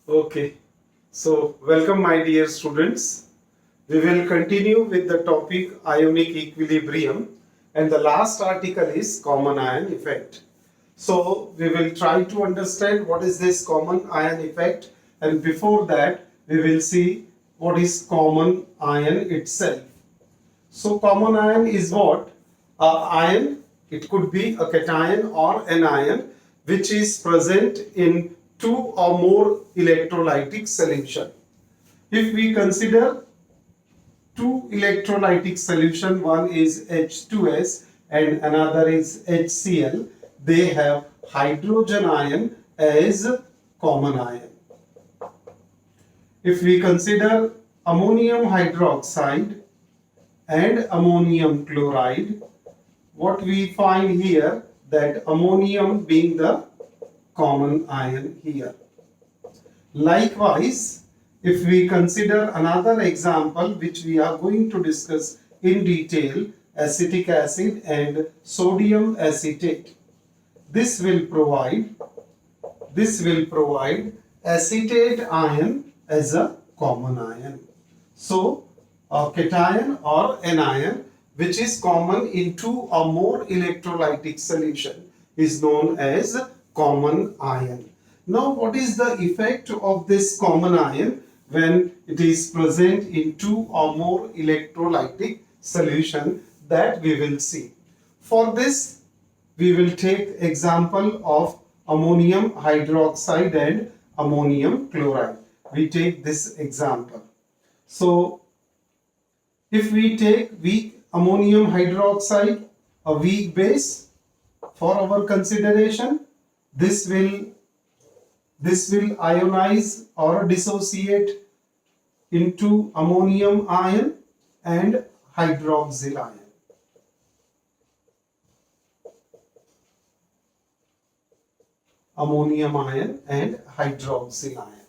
Okay, so welcome my dear students. We will continue with the topic ionic equilibrium, and the last article is common ion effect. So we will try to understand what is this common ion effect, and before that we will see what is common ion itself. So common ion is what? A ion, it could be a cation or an ion which is present in two or more electrolytic solution. If we consider two electrolytic solution, one is H2S and another is HCl, they have hydrogen ion as common ion. If we consider ammonium hydroxide and ammonium chloride, what we find here that ammonium being the common ion here. Likewise, if we consider another example which we are going to discuss in detail, acetic acid and sodium acetate, this will provide acetate ion as a common ion. So a cation or an ion which is common in two or more electrolytic solution is known as common ion. Now what is the effect of this common ion when it is present in two or more electrolytic solution, that we will see. For this we will take example of ammonium hydroxide and ammonium chloride. We take this example. So if we take weak ammonium hydroxide, a weak base for our consideration, this will ionize or dissociate into ammonium ion and hydroxyl ion. Ammonium ion and hydroxyl ion.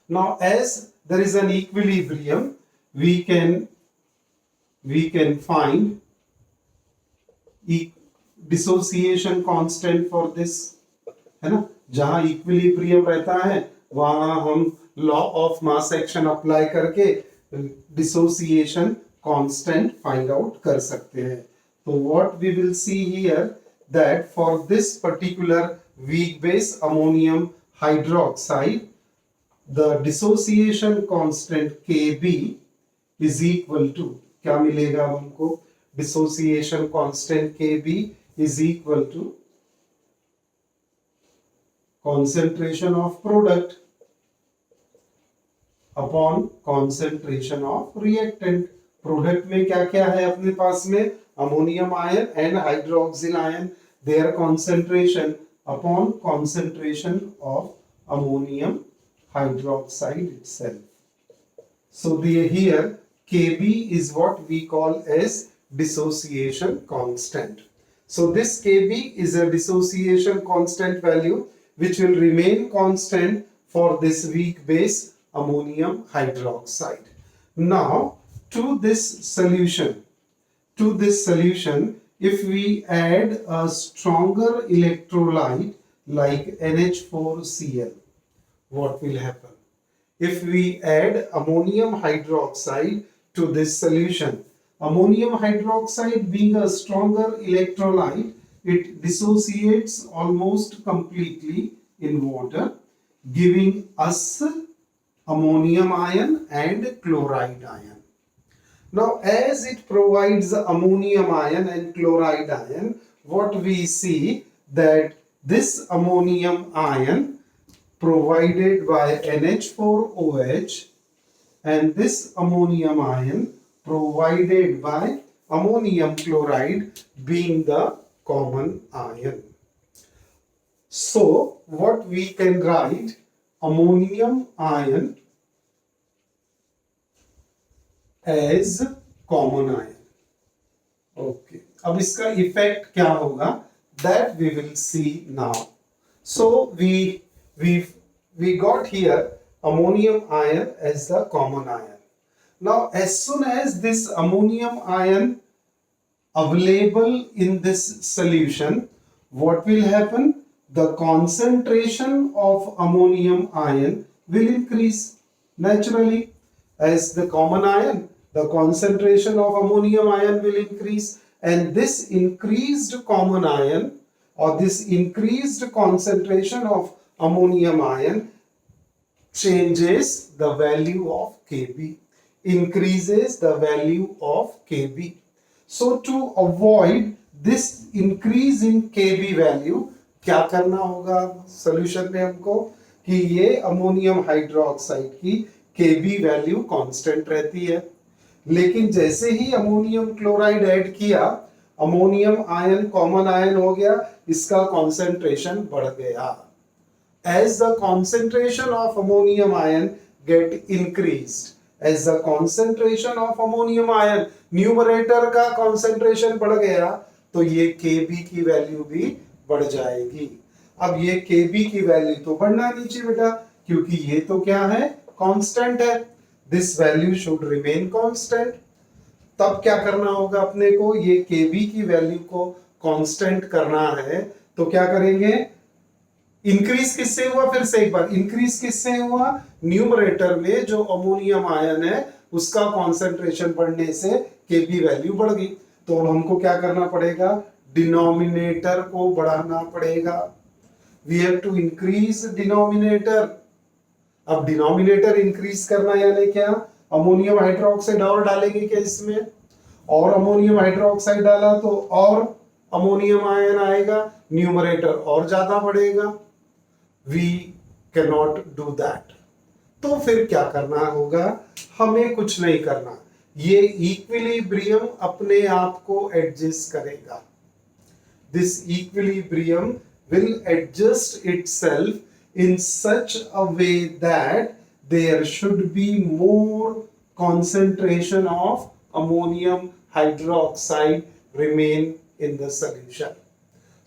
Now as there is an equilibrium, we can find dissociation constant for this, है ना. जहां equilibrium रहता है वहां हम law of mass action apply करके dissociation constant find out कर सकते हैं. तो what we will see here that for this particular weak base ammonium hydroxide, the dissociation constant Kb is equal to, क्या मिलेगा हमको? Dissociation constant Kb is equal to concentration of product upon concentration of reactant. Product में क्या क्या है अपने पास में? Ammonium ion and hydroxyl ion, their concentration upon concentration of ammonium hydroxide itself. So here Kb is what we call as dissociation constant. So this Kb is a dissociation constant value which will remain constant for this weak base ammonium hydroxide. Now to this solution, if we add a stronger electrolyte like NH4Cl, what will happen? If we add ammonium hydroxide to this solution, ammonium hydroxide being a stronger electrolyte, it dissociates almost completely in water, giving us ammonium ion and chloride ion. Now as it provides ammonium ion and chloride ion, what we see that this ammonium ion provided by NH4OH and this ammonium ion provided by ammonium chloride being the common ion. So what we can write, ammonium ion as common ion. Okay. अब इसका effect क्या होगा, that we will see now. So we got here ammonium ion as the common ion. Now as soon as this ammonium ion available in this solution, what will happen? the concentration of ammonium ion will increase naturally. As the common ion, the concentration of ammonium ion will increase, and this increased common ion or this increased concentration of ammonium ion changes the value of Kb, increases the value of Kb. So to avoid this increase in Kb value, क्या करना होगा solution में हमको कि ये ammonium hydroxide की Kb value constant रहती है, लेकिन जैसे ही अमोनियम क्लोराइड ऐड किया, अमोनियम आयन कॉमन आयन हो गया, इसका कॉन्सेंट्रेशन बढ़ गया. As the concentration of ammonium ion get increased, as the concentration of ammonium ion numerator का concentration बढ़ गया, तो ये Kb की वैल्यू भी बढ़ जाएगी. अब ये Kb की वैल्यू तो बढ़ना नहीं चाहिए बेटा, क्योंकि ये तो क्या है, कांस्टेंट है. This value should remain constant. तब क्या करना होगा अपने को, ये Kb की वैल्यू को कांस्टेंट करना है, तो क्या करेंगे, इंक्रीज किससे हुआ, फिर से एक बार इंक्रीज किससे हुआ, न्यूमरेटर में जो अमोनियम आयन है उसका कॉन्सेंट्रेशन बढ़ने से Kb वैल्यू बढ़ गई. तो हमको क्या करना पड़ेगा, डिनोमिनेटर को बढ़ाना पड़ेगा. We have to increase denominator. अब डिनोमिनेटर इंक्रीज करना यानी क्या, अमोनियम हाइड्रोक्साइड और डालेंगे क्या इसमें, और अमोनियम हाइड्रोक्साइड डाला तो और अमोनियम आयन आएगा, न्यूमरेटर और ज्यादा बढ़ेगा. We can not do that. तो फिर क्या करना होगा, हमें कुछ नहीं करना, ये इक्विलिब्रियम अपने आप को एडजस्ट करेगा. This equilibrium will adjust itself in such a way that there should be more concentration of ammonium hydroxide remain in the solution,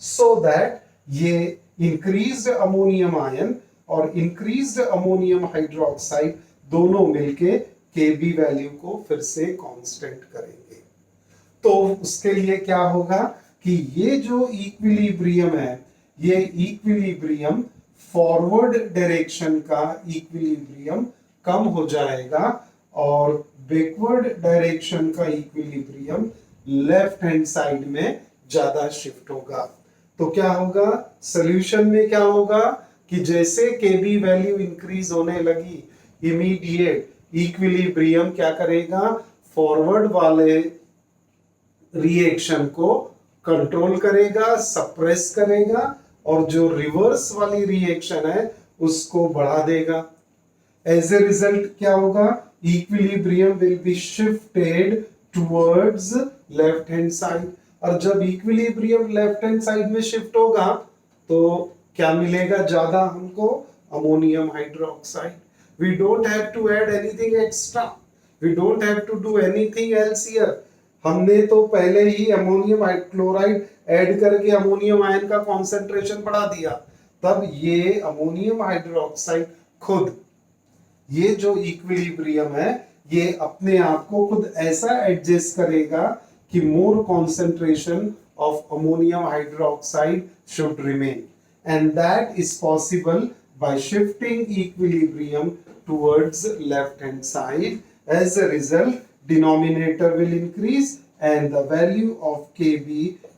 so that ये increased ammonium ion और increased ammonium hydroxide दोनों मिलके Kb value को फिर से constant करेंगे. तो उसके लिए क्या होगा कि ये जो इक्विलिब्रियम है, ये इक्विलिब्रियम फॉरवर्ड डायरेक्शन का इक्विलिब्रियम कम हो जाएगा और बैकवर्ड डायरेक्शन का इक्विलिब्रियम लेफ्ट हैंड साइड में ज्यादा शिफ्ट होगा. तो क्या होगा, सॉल्यूशन में क्या होगा कि जैसे Kb वैल्यू इंक्रीज होने लगी, इमीडिएट इक्विलिब्रियम क्या करेगा, फॉरवर्ड वाले रिएक्शन को कंट्रोल करेगा, सप्रेस करेगा, और जो रिवर्स वाली रिएक्शन है उसको बढ़ा देगा. एज ए रिजल्ट क्या होगा, equilibrium will be shifted towards left hand side. और जब इक्विलिब्रियम लेफ्ट हैंड साइड में शिफ्ट होगा तो क्या मिलेगा, ज्यादा हमको ammonium hydroxide. We don't have to add anything extra, we don't have to do anything else here. हमने तो पहले ही अमोनियम क्लोराइड ऐड करके अमोनियम आयन का कॉन्सेंट्रेशन बढ़ा दिया. तब ये अमोनियम हाइड्रोक्साइड खुद, ये जो इक्विलिब्रियम है, ये अपने आप को खुद ऐसा एडजस्ट करेगा कि more concentration of ammonium hydroxide should remain, and that is possible by shifting equilibrium towards left hand side. As a result, denominator will increase and the value of Kb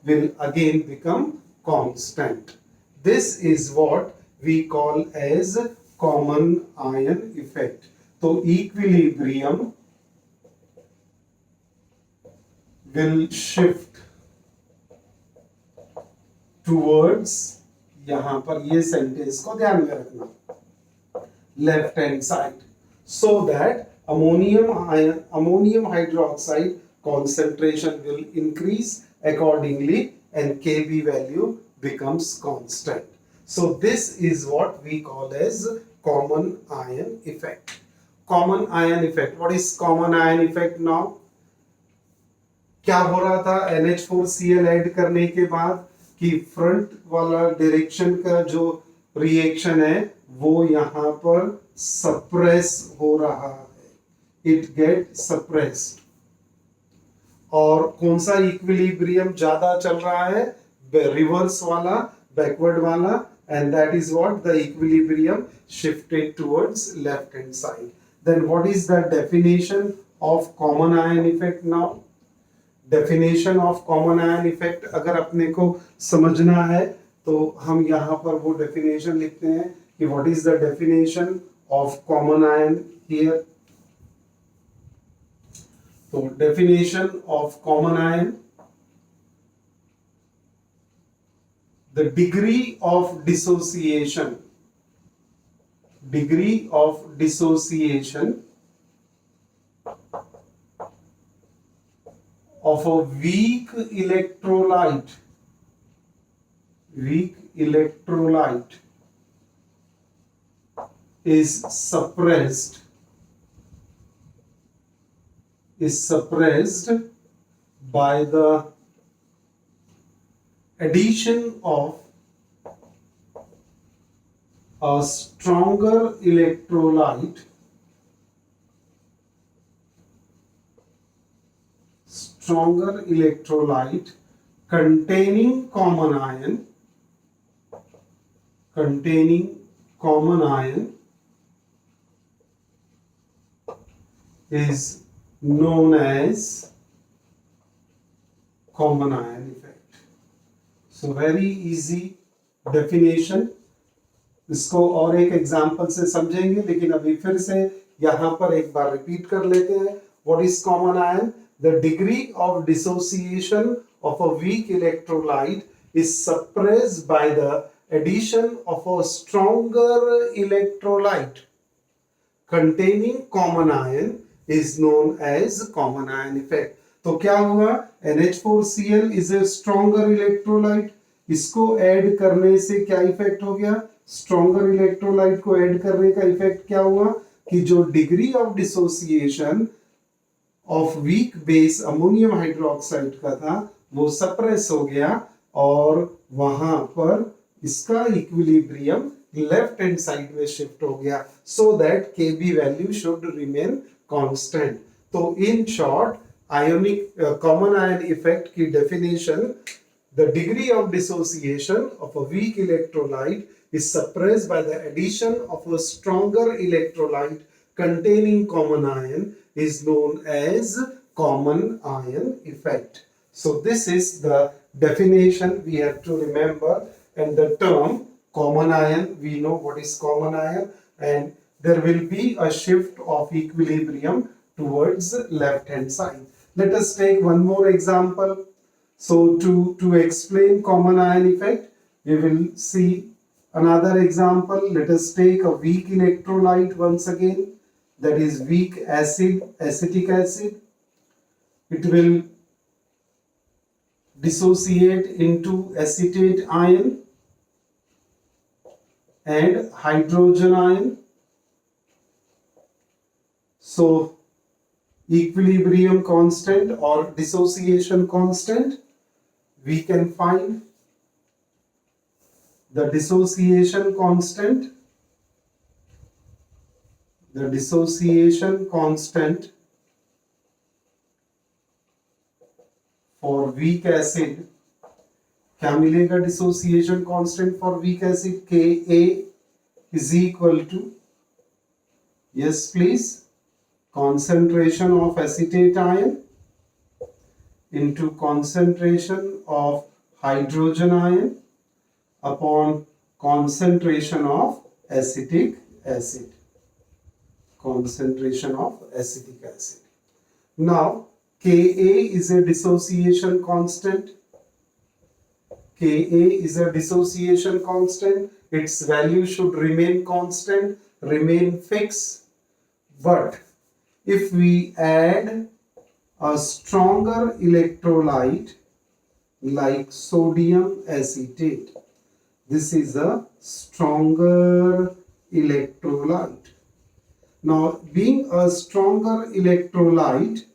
will again become constant. This is what we call as common ion effect. So equilibrium will shift towards, यहां पर ये sentence को ध्यान में रखना, left hand side, so that ammonium hydroxide concentration will increase accordingly and Kb value becomes constant. So this is what we call as common ion effect. Common ion effect. What is common ion effect now? क्या हो रहा था, NH4Cl add करने के बाद कि front वाला direction का जो रिएक्शन है वो यहां पर सप्रेस हो रहा है, इट गेट सप्रेस्ड. और कौन सा इक्विलिब्रियम ज्यादा चल रहा है, रिवर्स वाला, बैकवर्ड वाला, and that is what the equilibrium shifted towards left hand side. Then what is the definition of common ion effect now? Definition of common ion effect अगर अपने को समझना है तो हम यहाँ पर वो डेफिनेशन लिखते हैं कि what is the definition of common ion here. तो definition of common ion, the degree of dissociation of a weak electrolyte is suppressed by the addition of a stronger electrolyte containing common ion is known as common ion effect. So very easy definition. इसको और एक example से समझेंगे, लेकिन अभी फिर से यहाँ पर एक बार रिपीट कर लेते हैं. What is common ion? The degree of dissociation of a weak electrolyte is suppressed by the addition of a stronger electrolyte containing common ion is known as common ion effect. तो क्या हुआ? NH4Cl is a stronger electrolyte. इसको add करने से क्या effect हो गया? Stronger electrolyte को ऐड करने का इफेक्ट क्या हुआ कि जो degree of dissociation of weak base ammonium hydroxide का था वो सप्रेस हो गया और वहां पर इसका इक्विलिब्रियम लेफ्ट हैंड साइड में शिफ्ट हो गया, so that Kb value should remain constant. तो in short ionic common ion effect की definition, the degree of dissociation of a weak electrolyte is suppressed by the addition of a stronger electrolyte containing common ion is known as common ion effect. So this is the definition we have to remember, and the term common ion, we know what is common ion, and there will be a shift of equilibrium towards left hand side. Let us take one more example. So to explain common ion effect, we will see another example. Let us take a weak electrolyte once again, that is weak acid, acetic acid. It will dissociate into acetate ion and hydrogen ion. So equilibrium constant or dissociation constant, we can find the dissociation constant for weak acid. क्या मिलेगा dissociation constant for weak acid? Ka is equal to, yes please, concentration of acetate ion into concentration of hydrogen ion upon concentration of acetic acid. Now Ka is a dissociation constant. Its value should remain constant, remain fixed. But if we add a stronger electrolyte like sodium acetate, this is a stronger electrolyte. Now, being a stronger electrolyte,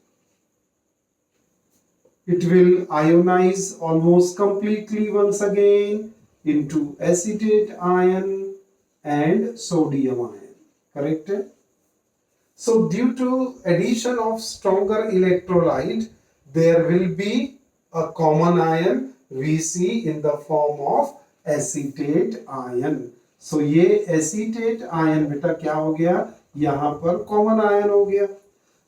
it will ionize almost completely once again into acetate ion and sodium ion. Correct? So due to addition of stronger electrolyte, there will be a common ion we see in the form of acetate ion. So ये acetate ion बेटा क्या हो गया, यहां पर common ion हो गया।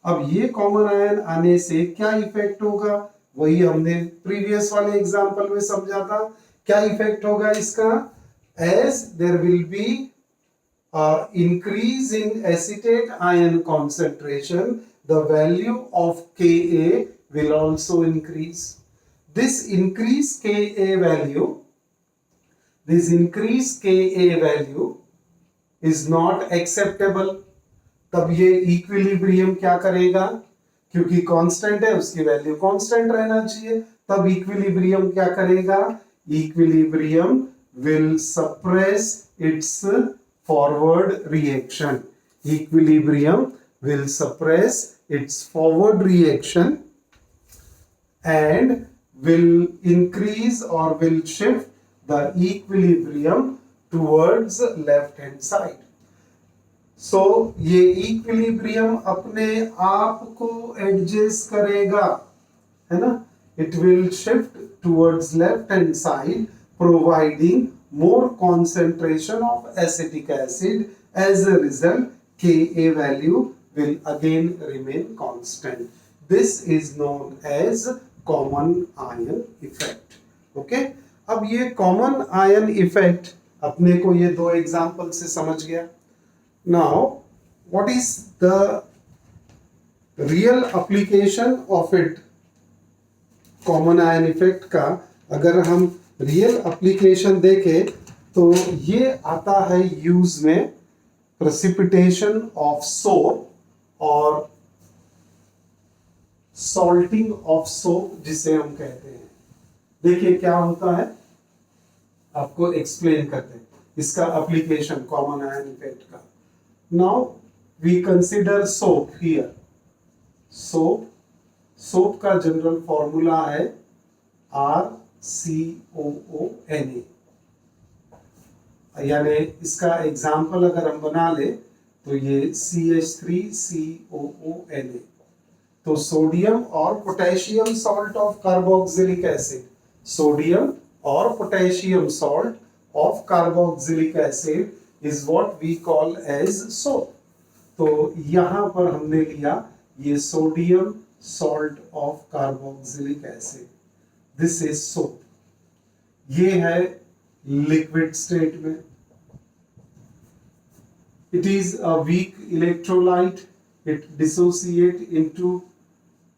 अब ये कॉमन आयन आने से क्या इफेक्ट होगा, वही हमने प्रीवियस वाले एग्जांपल में समझा था। क्या इफेक्ट होगा इसका, as there will be increase in acetate ion concentration, the value of Ka will also increase. This increased Ka value, this increased Ka value is not acceptable. तब ये इक्विलिब्रियम क्या करेगा, क्योंकि कांस्टेंट है उसकी वैल्यू कांस्टेंट रहना चाहिए, तब इक्विलिब्रियम क्या करेगा, equilibrium will suppress it's forward reaction. Equilibrium will suppress its forward reaction and will increase or will shift the equilibrium towards left hand side. So ये equilibrium अपने आप को adjust करेगा, है ना, it will shift towards left hand side providing more concentration of acetic acid. As a result, Ka value will again remain constant. This is known as common ion effect. Okay? अब ये common ion effect अपने को ये दो example से समझ गया। Now, what is the real application of it? common ion effect का अगर हम रियल एप्लीकेशन देखें तो ये आता है यूज में प्रेसिपिटेशन ऑफ सोप और सॉल्टिंग ऑफ सोप जिसे हम कहते हैं। देखिए क्या होता है, आपको एक्सप्लेन करते हैं इसका एप्लीकेशन कॉमन आयन इफेक्ट का। Now we consider soap here. Soap का जनरल फॉर्मूला है RCOONA, यानी इसका एग्जाम्पल अगर हम बना ले तो ये CH3COONA। तो सोडियम और potassium salt of carboxylic acid, sodium और potassium salt of carboxylic acid is what we call as soap. तो यहां पर हमने लिया ये sodium salt of carboxylic acid, this is soap. ये है लिक्विड स्टेट में, it is a weak electrolyte, it dissociate into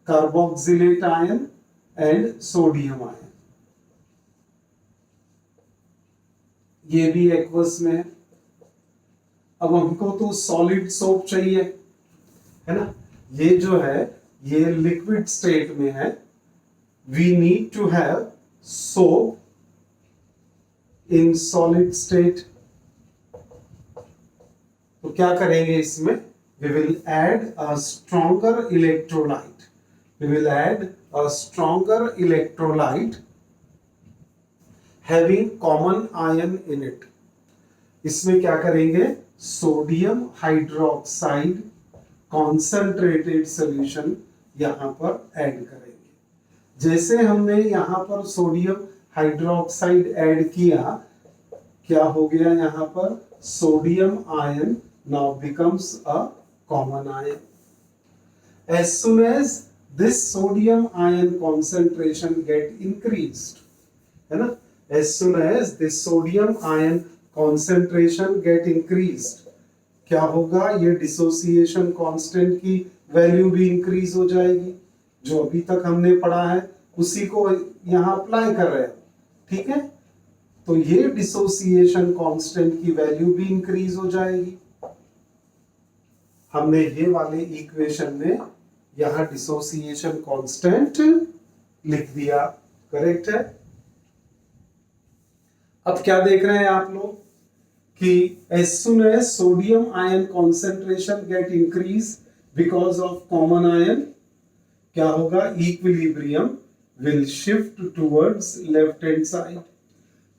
carboxylate ion and sodium ion। ये भी एक्वस में है। अब हमको तो सॉलिड सोप चाहिए, है ना, ये जो है ये लिक्विड स्टेट में है। we need to have soap in solid state। तो क्या करेंगे इसमें, we will add a stronger electrolyte, we will add a stronger electrolyte having common ion in it। इसमें क्या करेंगे, सोडियम हाइड्रोक्साइड कॉन्सेंट्रेटेड सॉल्यूशन यहां पर ऐड करेंगे। जैसे हमने यहां पर सोडियम हाइड्रोक्साइड ऐड किया, क्या हो गया, यहां पर sodium ion now becomes a common ion। As soon as this sodium ion concentration get increased, है ना, as soon as this sodium ion concentration get increased, क्या होगा, ये डिसोसिएशन कांस्टेंट की वैल्यू भी इंक्रीज हो जाएगी। जो अभी तक हमने पढ़ा है उसी को यहां अप्लाई कर रहे हैं, ठीक है। तो ये डिसोसिएशन कांस्टेंट की वैल्यू भी इंक्रीज हो जाएगी। हमने ये वाले इक्वेशन में यहां डिसोसिएशन कांस्टेंट लिख दिया, करेक्ट है। अब क्या देख रहे हैं आप लोग कि as soon as sodium ion concentration get increase because of common ion, क्या होगा, equilibrium will shift towards left hand side।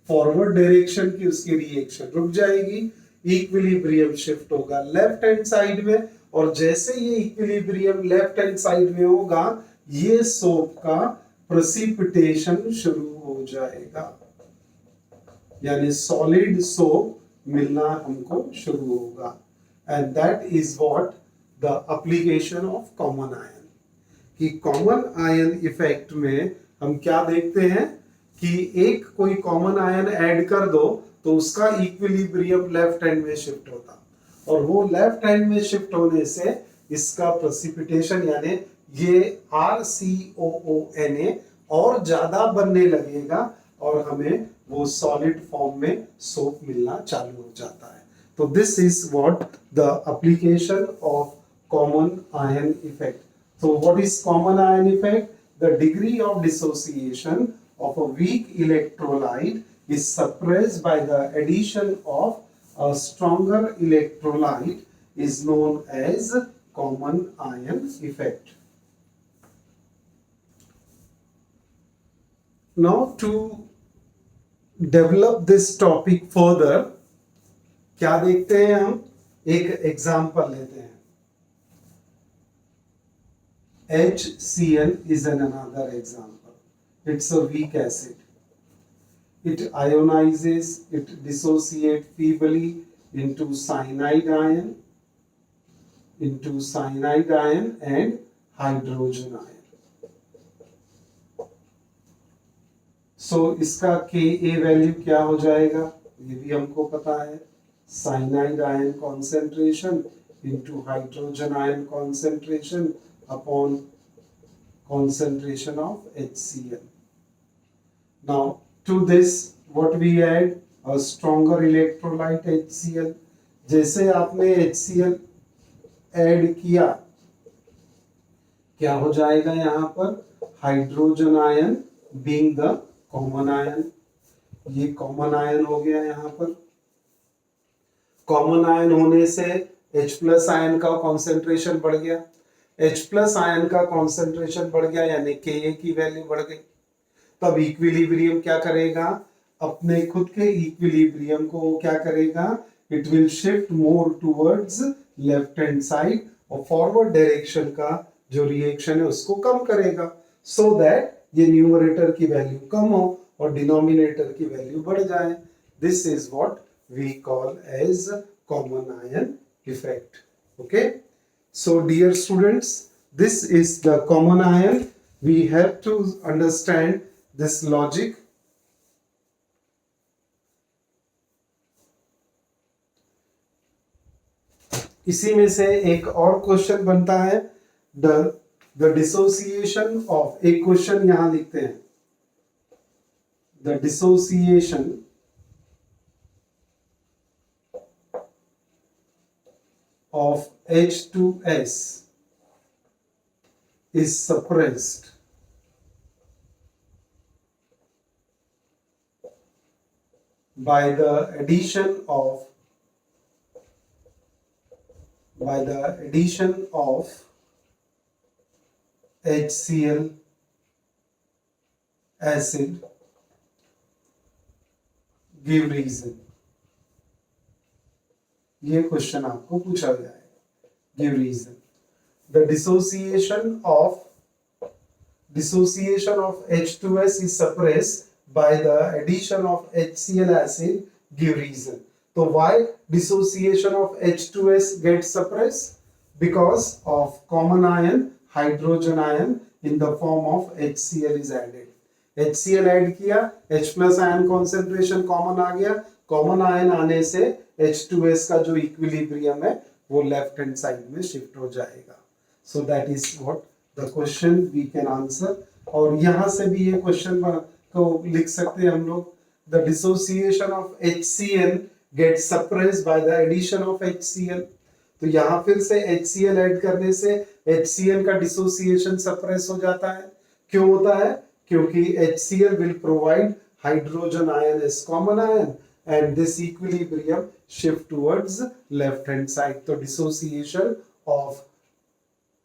Forward direction की उसकी रिएक्शन रुक जाएगी, इक्विलिब्रियम शिफ्ट होगा लेफ्ट हैंड साइड में, और जैसे ये इक्विलिब्रियम लेफ्ट हैंड साइड में होगा ये सोप का प्रेसिपिटेशन शुरू हो जाएगा। यानी सॉलिड सोप मिलना हमको शुरू होगा। And that is what the application of common ion. कि कॉमन आयन इफेक्ट में हम क्या देखते हैं कि एक कोई कॉमन आयन ऐड कर दो तो उसका इक्विलिब्रियम लेफ्ट हैंड में शिफ्ट होता, और वो लेफ्ट हैंड में शिफ्ट होने से इसका प्रेसिपिटेशन यानी ये RCOONA और ज्यादा बनने लगेगा और हमें वो सॉलिड फॉर्म में सोप मिलना चालू हो जाता है। तो this is what the application of common ion effect. So what is common ion effect? The degree of dissociation of a weak electrolyte is suppressed by the addition of a stronger electrolyte is known as common ion effect. Now to develop this topic further, क्या देखते हैं हम? एक example लेते हैं। HCl is another example. It's a weak acid. It ionizes, it dissociates feebly into cyanide ion and hydrogen ion. So इसका Ka value क्या हो जाएगा ये भी हमको पता है, cyanide ion concentration into hydrogen ion concentration upon concentration of HCl. Now to this what we add? A stronger electrolyte HCl. जैसे आपने HCl ऐड किया क्या हो जाएगा यहाँ पर? Hydrogen ion being the common ion. ये कॉमन आयन हो गया यहाँ पर। कॉमन आयन होने से H प्लस आयन का कॉन्सेंट्रेशन बढ़ गया। H प्लस आयन का कॉन्सेंट्रेशन बढ़ गया यानी Ka की वैल्यू बढ़ गई। तब इक्विलिब्रियम क्या करेगा? अपने खुद के इक्विलिब्रियम को क्या करेगा? It will shift more towards left hand side और फॉरवर्ड डायरेक्शन का जो रिएक्शन है उसको कम करेगा, सो दैट ये न्यूमरेटर की वैल्यू कम हो और डिनोमिनेटर की वैल्यू बढ़ जाए। This is what we call as common ion effect. Okay, so dear students, this is the common ion. We have to understand this logic. इसी में से एक और क्वेश्चन बनता है, the dissociation of, एक क्वेश्चन यहां लिखते हैं, the dissociation of H2S is suppressed by the addition of HCl acid. Give reason. ये क्वेश्चन आपको पूछा गया है। Give reason. The dissociation of H2S is suppressed by the addition of HCl acid. Give reason. So why dissociation of H2S gets suppressed? Because of common ion, hydrogen ion in the form of HCl is added. HCl add किया, H plus ion concentration common आ गया। Common ion आने से H2S का जो equilibrium है वो left hand side में शिफ्ट हो जाएगा। So that is what the question we can answer. और यहां से भी ये क्वेश्चन को लिख सकते हैं हम लोग, the dissociation of HCl get suppressed by the addition of HCl। तो यहाँ फिर से HCl ऐड करने से HCl का डिसोसिएशन सप्रेस हो जाता है। क्यों होता है? क्योंकि HCl will provide hydrogen ion as common ion and this equilibrium shift towards left hand side. So dissociation of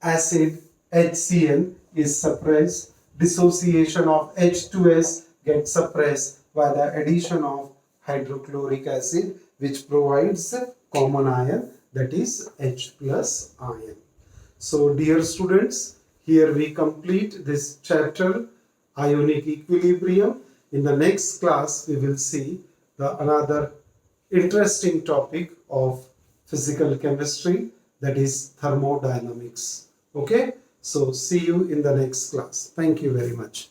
acid HCl is suppressed. Dissociation of H2S gets suppressed by the addition of hydrochloric acid which provides common ion, that is H plus ion. So dear students, here we complete this chapter, ionic equilibrium. In the next class we will see the another interesting topic of physical chemistry, that is thermodynamics. Okay, so see you in the next class. Thank you very much.